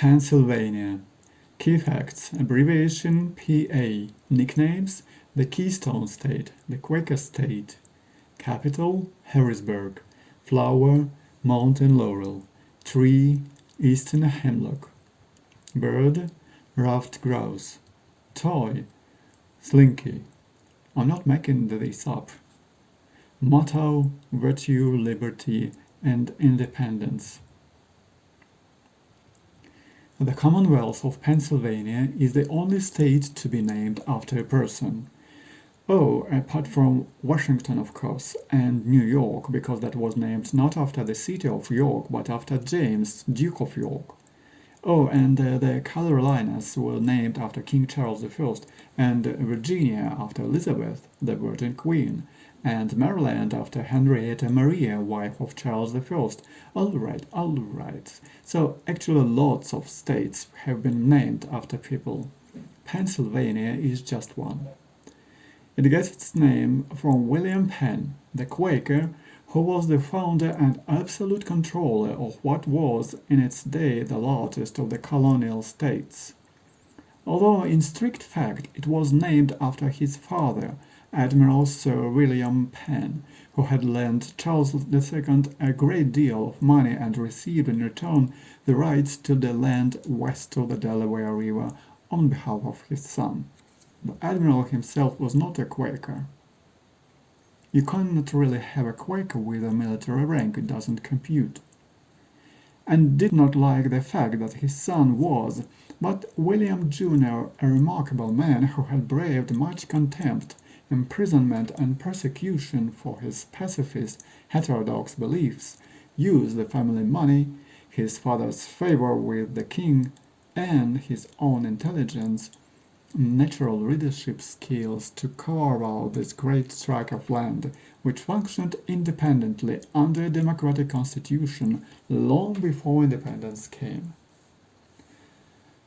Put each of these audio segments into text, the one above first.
Pennsylvania. Key facts: abbreviation PA. Nicknames: the Keystone State, the Quaker State. Capital: Harrisburg. Flower: mountain laurel. Tree: eastern hemlock. Bird: ruffed grouse. Toy: Slinky. I'm not making this up. Motto: virtue, liberty, and independence. The Commonwealth of Pennsylvania is the only state to be named after a person. Oh, apart from Washington, of course, and New York, because that was named not after the city of York, but after James, Duke of York. Oh, and the Carolinas were named after King Charles I, and Virginia after Elizabeth, the Virgin Queen, and Maryland after Henrietta Maria, wife of Charles I. All right. So actually lots of states have been named after people. Pennsylvania is just one. It gets its name from William Penn, the Quaker, who was the founder and absolute controller of what was, in its day, the largest of the colonial states. Although in strict fact it was named after his father, Admiral Sir William Penn, who had lent Charles II a great deal of money and received in return the rights to the land west of the Delaware River on behalf of his son. The Admiral himself was not a Quaker. You cannot really have a Quaker with a military rank, it doesn't compute. And did not like the fact that his son was, but William Jr., a remarkable man who had braved much contempt, imprisonment and persecution for his pacifist, heterodox beliefs, used the family money, his father's favor with the king, and his own intelligence, natural leadership skills to carve out this great tract of land, which functioned independently under a democratic constitution long before independence came.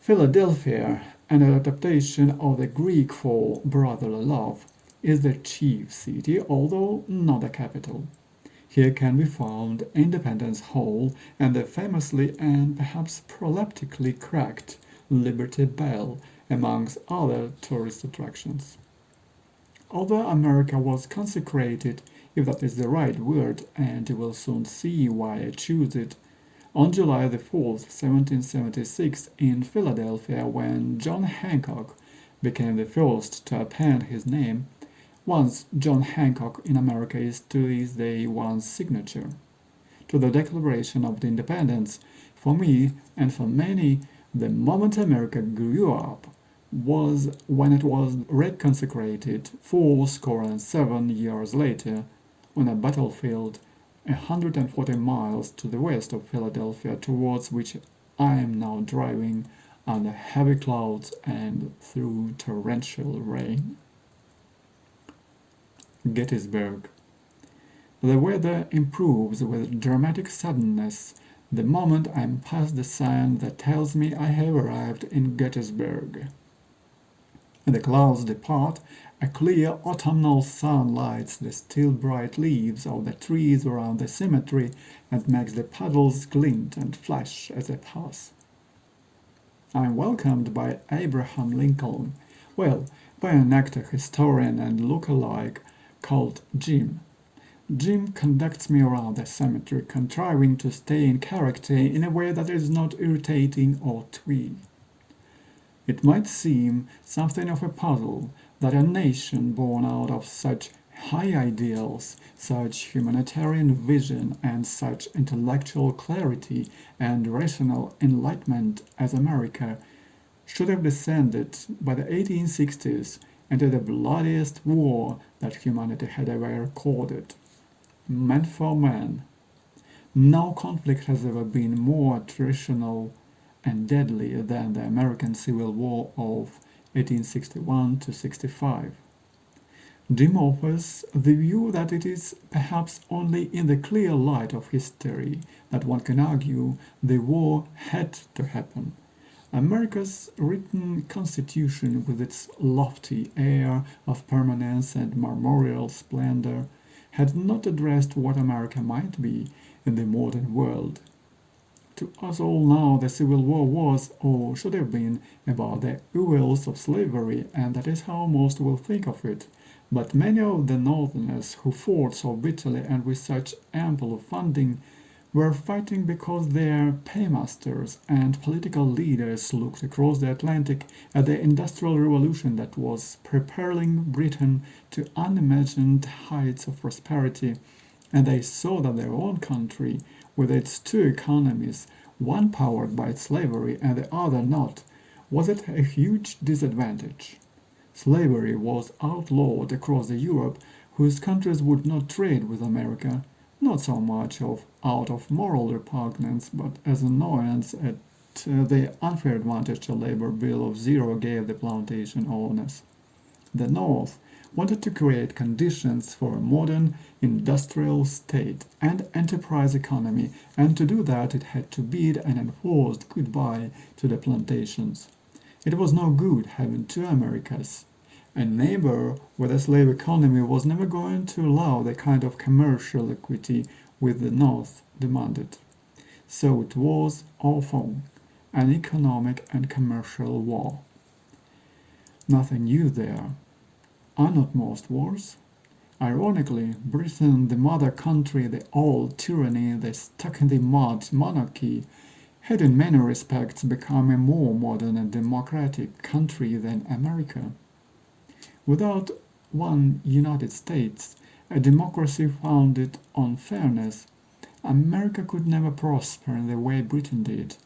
Philadelphia, an adaptation of the Greek for brotherly love, is the chief city, although not the capital. Here can be found Independence Hall and the famously and perhaps proleptically cracked Liberty Bell, amongst other tourist attractions. Although America was consecrated, if that is the right word, and you will soon see why I choose it, on July the 4th, 1776, in Philadelphia, when John Hancock became the first to append his name, once John Hancock in America is to this day one's signature, to the Declaration of the Independence. For me, and for many, the moment America grew up was when it was reconsecrated 47 years later on a battlefield 140 miles to the west of Philadelphia, towards which I am now driving under heavy clouds and through torrential rain. Gettysburg. The weather improves with dramatic suddenness the moment I am past the sign that tells me I have arrived in Gettysburg. The clouds depart, a clear autumnal sun lights the still bright leaves of the trees around the cemetery and makes the puddles glint and flash as they pass. I am welcomed by Abraham Lincoln, well, by an actor, historian, and look-alike called Jim. Jim conducts me around the cemetery, contriving to stay in character in a way that is not irritating or twee. It might seem something of a puzzle that a nation born out of such high ideals, such humanitarian vision, and such intellectual clarity and rational enlightenment as America should have descended by the 1860s into the bloodiest war that humanity had ever recorded. Man for man. No conflict has ever been more attritional and deadly than the American Civil War of 1861 to 65. Jim offers the view that it is perhaps only in the clear light of history that one can argue the war had to happen. America's written constitution, with its lofty air of permanence and marmoreal splendor, had not addressed what America might be in the modern world. To us all now, the Civil War was, or should have been, about the evils of slavery, and that is how most will think of it. But many of the Northerners who fought so bitterly and with such ample funding were fighting because their paymasters and political leaders looked across the Atlantic at the Industrial Revolution that was propelling Britain to unimagined heights of prosperity, and they saw that their own country, with its two economies, one powered by slavery and the other not, was at a huge disadvantage. Slavery was outlawed across the Europe, whose countries would not trade with America, not so much out of moral repugnance, but as annoyance at the unfair advantage a labor bill of zero gave the plantation owners. The North wanted to create conditions for a modern industrial state and enterprise economy, and to do that it had to bid an enforced goodbye to the plantations. It was no good having two Americas. A neighbor with a slave economy was never going to allow the kind of commercial equity which the North demanded. So it was all fun, an economic and commercial war. Nothing new there. Are not most wars? Ironically, Britain, the mother country, the old tyranny, the stuck-in-the-mud monarchy, had in many respects become a more modern and democratic country than America. Without one United States, a democracy founded on fairness, America could never prosper in the way Britain did.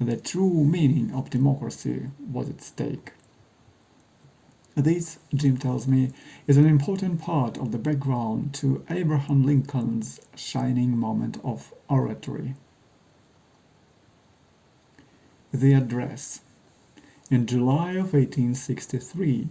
The true meaning of democracy was at stake. This, Jim tells me, is an important part of the background to Abraham Lincoln's shining moment of oratory. The Address. In July of 1863,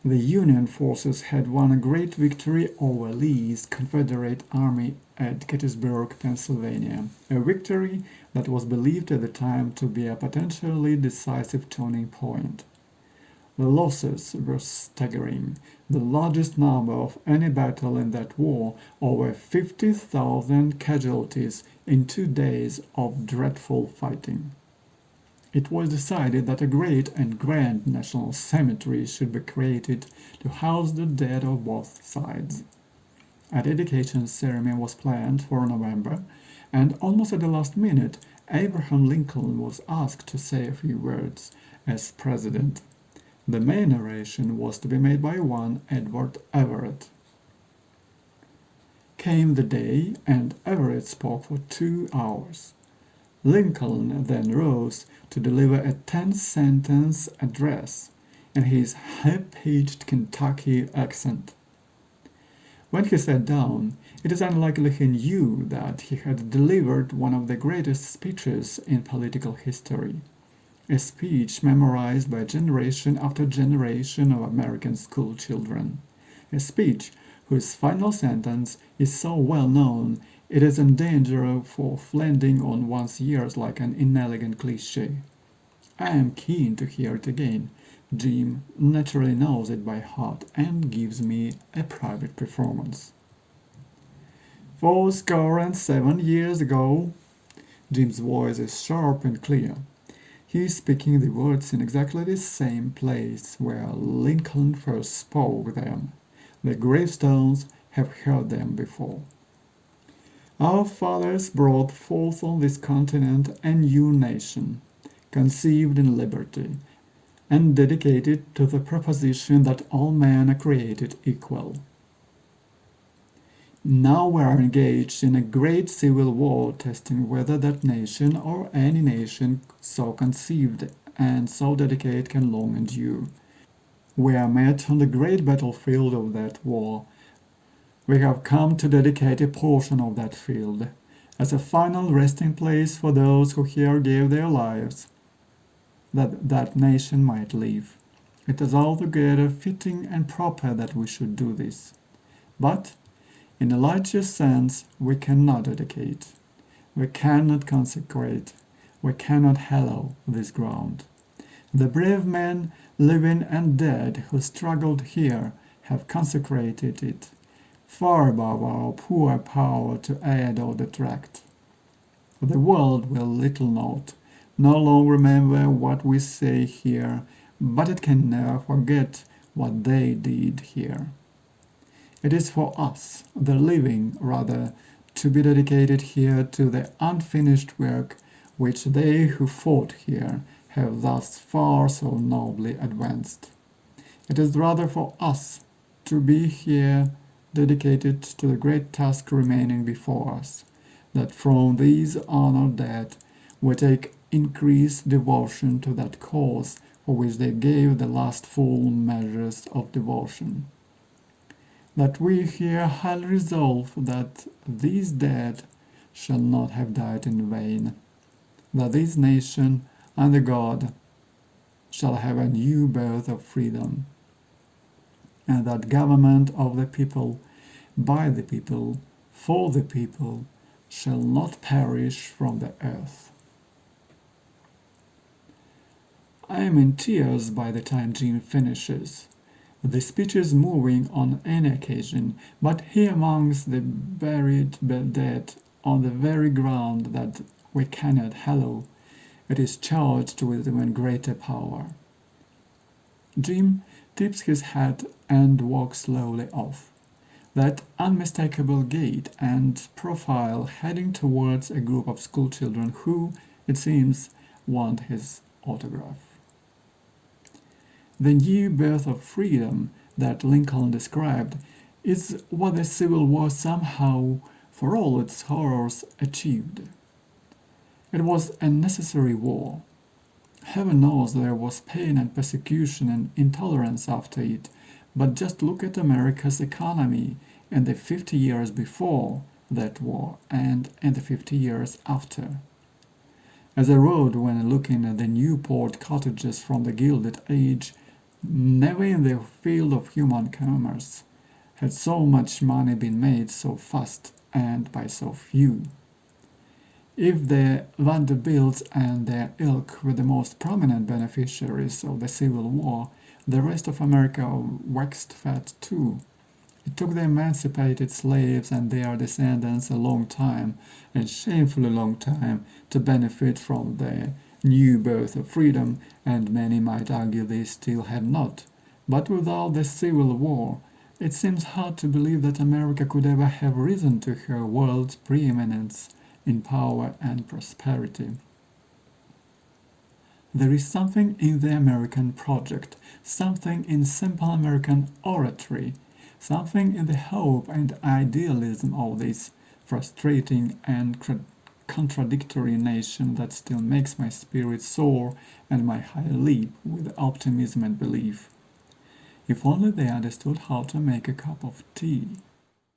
the Union forces had won a great victory over Lee's Confederate Army at Gettysburg, Pennsylvania, a victory that was believed at the time to be a potentially decisive turning point. The losses were staggering, the largest number of any battle in that war, over 50,000 casualties in 2 days of dreadful fighting. It was decided that a great and grand national cemetery should be created to house the dead of both sides. A dedication ceremony was planned for November, and almost at the last minute, Abraham Lincoln was asked to say a few words as president. The main narration was to be made by one Edward Everett. Came the day, and Everett spoke for 2 hours. Lincoln then rose to deliver a 10-sentence address in his high-pitched Kentucky accent. When he sat down, it is unlikely he knew that he had delivered one of the greatest speeches in political history. A speech memorized by generation after generation of American school children. A speech whose final sentence is so well known it is in danger of landing on one's ears like an inelegant cliché. I am keen to hear it again. Jim naturally knows it by heart and gives me a private performance. 77 years ago, Jim's voice is sharp and clear. He is speaking the words in exactly the same place where Lincoln first spoke them. The gravestones have heard them before. Our fathers brought forth on this continent a new nation, conceived in liberty, and dedicated to the proposition that all men are created equal. Now we are engaged in a great civil war, testing whether that nation or any nation so conceived and so dedicated can long endure. We are met on the great battlefield of that war. We have come to dedicate a portion of that field as a final resting place for those who here gave their lives, that that nation might live. It is altogether fitting and proper that we should do this. But in a larger sense, we cannot dedicate, we cannot consecrate, we cannot hallow this ground. The brave men, living and dead, who struggled here, have consecrated it, far above our poor power to add or detract. The world will little note, no long remember what we say here, but it can never forget what they did here. It is for us, the living, rather, to be dedicated here to the unfinished work which they who fought here have thus far so nobly advanced. It is rather for us to be here dedicated to the great task remaining before us, that from these honored dead we take increased devotion to that cause for which they gave the last full measures of devotion. That we here highly resolve that these dead shall not have died in vain, that this nation under God shall have a new birth of freedom, and that government of the people, by the people, for the people, shall not perish from the earth. I am in tears by the time Jim finishes. The speech is moving on any occasion, but here amongst the buried dead, on the very ground that we cannot hallow, it is charged with even greater power. Jim tips his hat and walks slowly off. That unmistakable gait and profile heading towards a group of schoolchildren who, it seems, want his autograph. The new birth of freedom that Lincoln described is what the Civil War somehow, for all its horrors, achieved. It was a necessary war. Heaven knows there was pain and persecution and intolerance after it, but just look at America's economy in the 50 years before that war and in the 50 years after. As I wrote when looking at the Newport cottages from the Gilded Age, never in the field of human commerce had so much money been made so fast and by so few. If the Vanderbilts and their ilk were the most prominent beneficiaries of the Civil War, the rest of America waxed fat too. It took the emancipated slaves and their descendants a long time, a shamefully long time, to benefit from the new birth of freedom, and many might argue they still had not. But without the Civil War, it seems hard to believe that America could ever have risen to her world preeminence in power and prosperity. There is something in the American project, something in simple American oratory, something in the hope and idealism of this frustrating and contradictory nation that still makes my spirit soar and my heart leap with optimism and belief. If only they understood how to make a cup of tea.